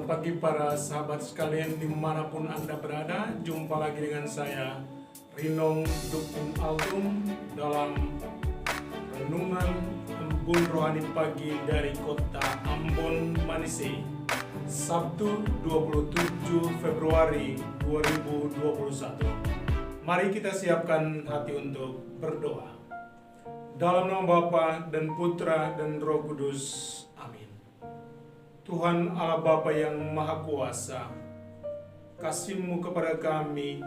Selamat pagi para sahabat sekalian dimanapun Anda berada. Jumpa lagi dengan saya Rinong Dukun Altum dalam Renungan Embun Rohani Pagi dari Kota Ambon, Manise, Sabtu 27 Februari 2021. Mari kita siapkan hati untuk berdoa. Dalam nama Bapa dan Putra dan Roh Kudus. Amin. Tuhan Allah Bapa yang Maha Kuasa, kasih-Mu kepada kami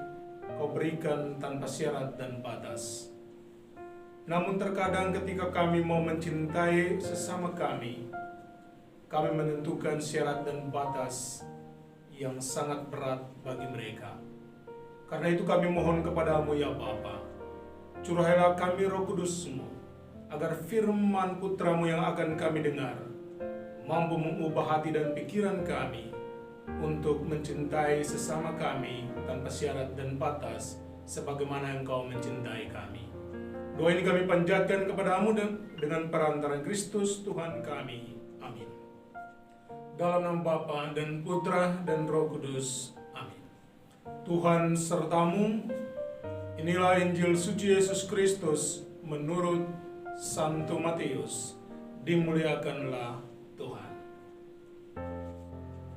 Kau berikan tanpa syarat dan batas. Namun terkadang ketika kami mau mencintai sesama kami menentukan syarat dan batas yang sangat berat bagi mereka. Karena itu kami mohon kepadamu ya Bapa, curahailah kami Roh Kudus-Mu, agar firman Putra-Mu yang akan kami dengar mampu mengubah hati dan pikiran kami untuk mencintai sesama kami tanpa syarat dan batas sebagaimana Engkau mencintai kami. Doa ini kami panjatkan kepadamu dengan perantara Kristus Tuhan kami. Amin. Dalam nama Bapa dan Putra dan Roh Kudus. Amin. Tuhan sertamu. Inilah Injil suci Yesus Kristus menurut Santo Matius. Dimuliakanlah Tuhan.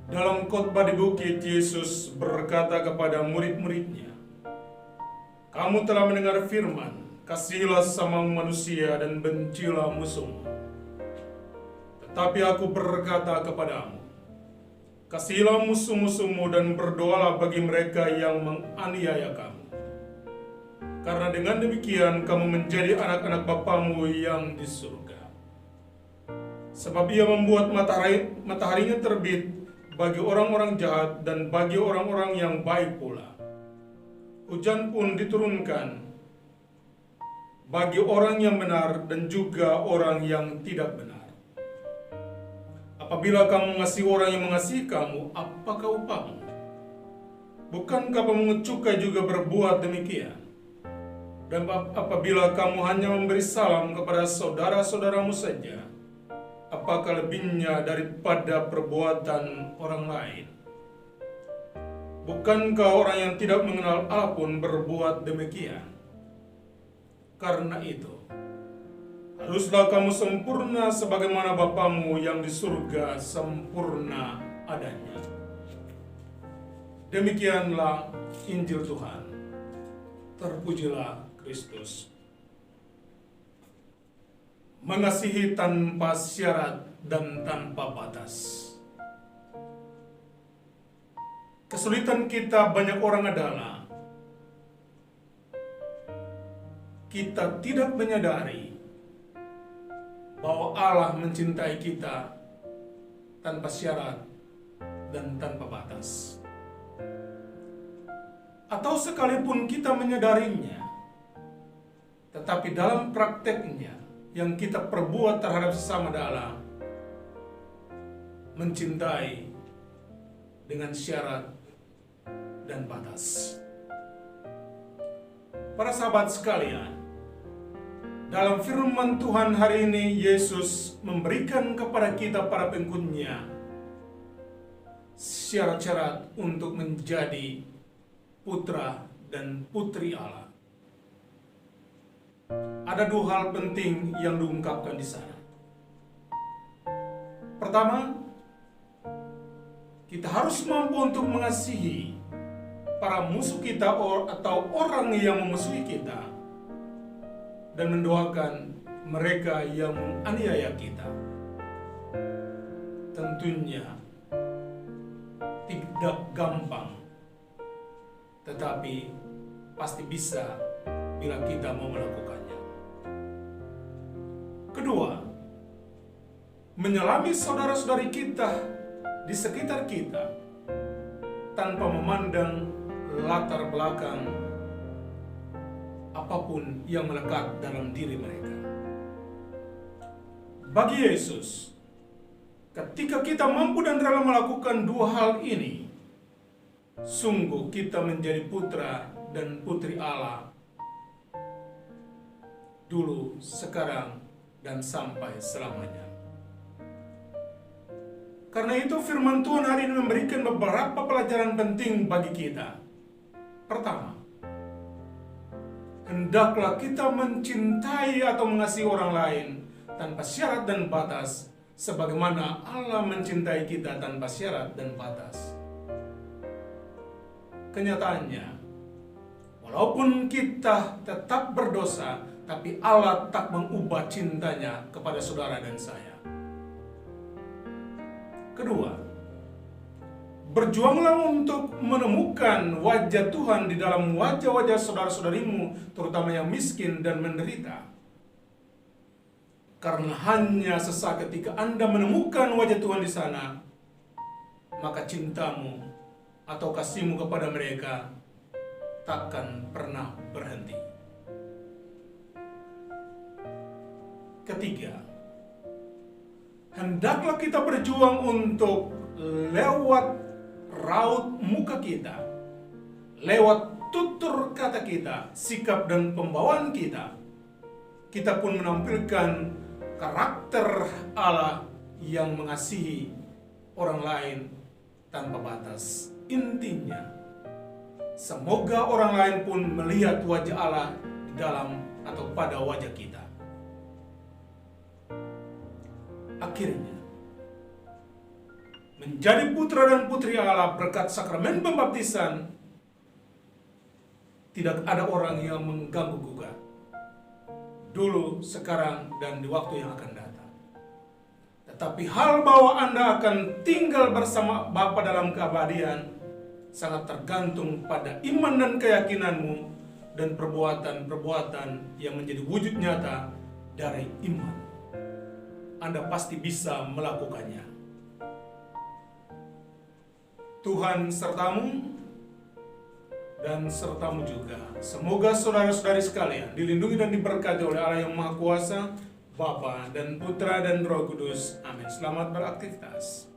Dalam khotbah di bukit, Yesus berkata kepada murid-muridnya, "Kamu telah mendengar firman, kasihilah sama manusia dan bencilah musuhmu. Tetapi aku berkata kepadamu, kasihilah musuh-musuhmu dan berdoalah bagi mereka yang menganiaya kamu. Karena dengan demikian kamu menjadi anak-anak Bapamu yang di surga. Sebab ia membuat mataharinya terbit bagi orang-orang jahat dan bagi orang-orang yang baik pula. Hujan pun diturunkan bagi orang yang benar dan juga orang yang tidak benar. Apabila kamu mengasihi orang yang mengasihi kamu, apakah upahmu? Bukankah pemungut cukai juga berbuat demikian? Dan apabila kamu hanya memberi salam kepada saudara-saudaramu saja, apakah lebihnya daripada perbuatan orang lain? Bukankah orang yang tidak mengenal Allah pun berbuat demikian? Karena itu, haruslah kamu sempurna sebagaimana Bapamu yang di surga sempurna adanya." Demikianlah Injil Tuhan. Terpujilah Kristus. Mengasihi tanpa syarat dan tanpa batas. Kesulitan kita banyak orang adalah kita tidak menyadari bahwa Allah mencintai kita tanpa syarat dan tanpa batas. Atau sekalipun kita menyadarinya, tetapi dalam prakteknya yang kita perbuat terhadap sesama adalah mencintai dengan syarat dan batas. Para sahabat sekalian, dalam firman Tuhan hari ini Yesus memberikan kepada kita para pengikutnya syarat-syarat untuk menjadi putra dan putri Allah. Ada dua hal penting yang diungkapkan di sana. Pertama, kita harus mampu untuk mengasihi para musuh kita atau orang yang memusuhi kita dan mendoakan mereka yang menganiaya kita. Tentunya tidak gampang, tetapi pasti bisa bila kita mau melakukannya. Kedua, menyelami saudara-saudari kita di sekitar kita tanpa memandang latar belakang apapun yang melekat dalam diri mereka. Bagi Yesus, ketika kita mampu dan rela melakukan dua hal ini, sungguh kita menjadi putra dan putri Allah dulu, sekarang, dan sampai selamanya. Karena itu firman Tuhan hari ini memberikan beberapa pelajaran penting bagi kita. Pertama, hendaklah kita mencintai atau mengasihi orang lain tanpa syarat dan batas, sebagaimana Allah mencintai kita tanpa syarat dan batas. Kenyataannya, walaupun kita tetap berdosa, tapi Allah tak mengubah cintanya kepada saudara dan saya. Kedua, berjuanglah untuk menemukan wajah Tuhan di dalam wajah-wajah saudara-saudarimu, terutama yang miskin dan menderita. Karena hanya sesaat ketika Anda menemukan wajah Tuhan di sana, maka cintamu atau kasihmu kepada mereka takkan pernah berhenti. Ketiga, hendaklah kita berjuang untuk lewat raut muka kita, lewat tutur kata kita, sikap dan pembawaan kita, kita pun menampilkan karakter Allah yang mengasihi orang lain tanpa batas. Intinya, semoga orang lain pun melihat wajah Allah di dalam atau pada wajah kita. Akhirnya, menjadi putra dan putri Allah berkat sakramen pembaptisan, tidak ada orang yang mengganggu gugat. Dulu, sekarang, dan di waktu yang akan datang. Tetapi hal bahwa Anda akan tinggal bersama Bapa dalam keabadian sangat tergantung pada iman dan keyakinanmu dan perbuatan-perbuatan yang menjadi wujud nyata dari iman. Anda pasti bisa melakukannya. Tuhan sertamu dan sertamu juga. Semoga saudara-saudari sekalian dilindungi dan diberkati oleh Allah yang Maha Kuasa, Bapa dan Putra dan Roh Kudus. Amin. Selamat beraktivitas.